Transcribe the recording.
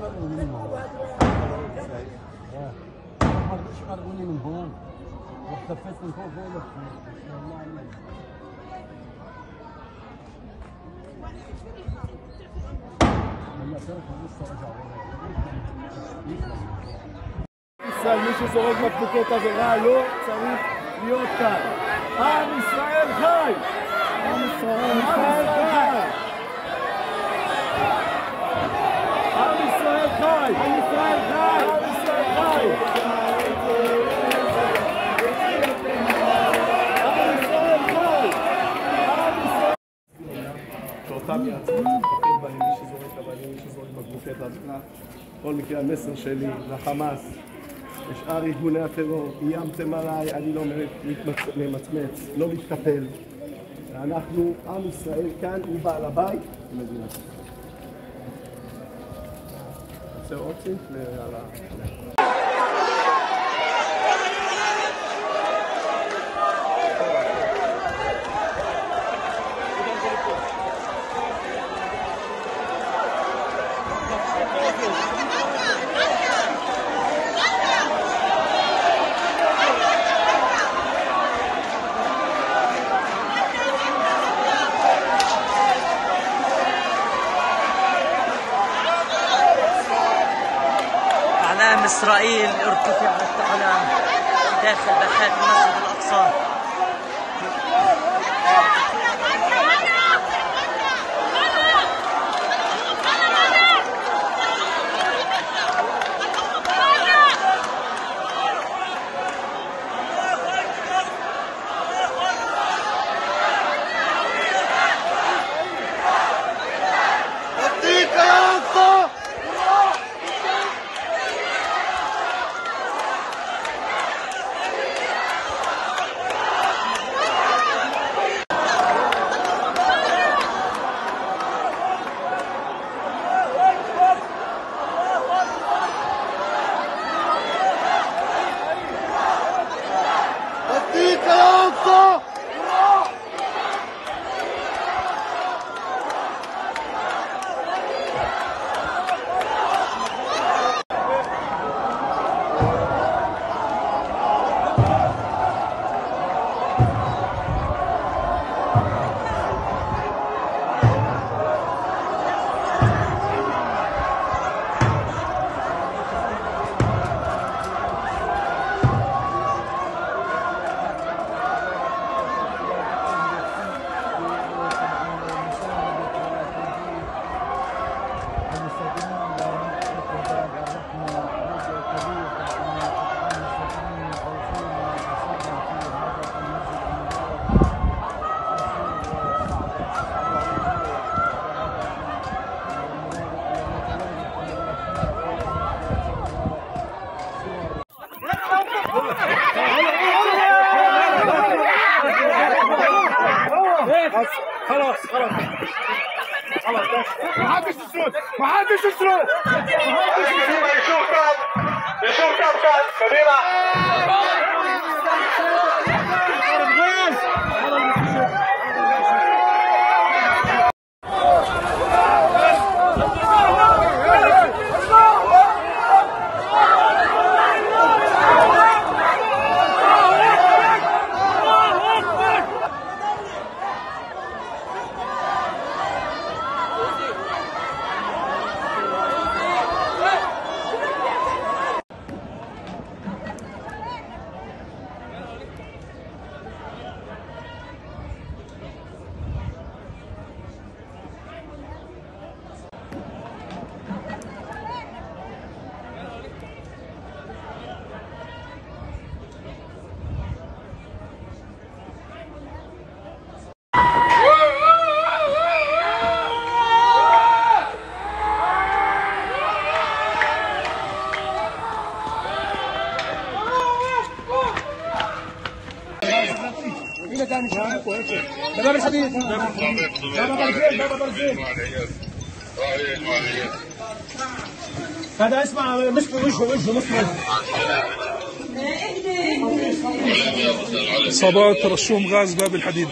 قربوني من هون واختفيت من فوق هون. מי שזורק בקבוקי תבערה לא צריך להיות כאן. עם ישראל חי! עם ישראל חי! עם ישראל חי! עם ישראל חי! עם ישראל חי! שאותם יעצרו, תפקיד בהם מי שזורק אבנים, מי שזורק בקבוקי תבערה. בכל מקרה המסר שלי לחמאס, לשאר ארגוני הטרור, איימתם עליי, אני לא ממצמץ, לא מתקפל. אנחנו, עם ישראל כאן, הוא בעל הבית במדינת ישראל. רוצה עוד סעיף? علم إسرائيل ارتفعت على داخل باحات المسجد الأقصى. خلاص ما حدش يسرد يشوف كاب خلينا باب الحديد باب برزين هذا اسمع مسك وجهه مسك إصابات رشوم غاز باب الحديد.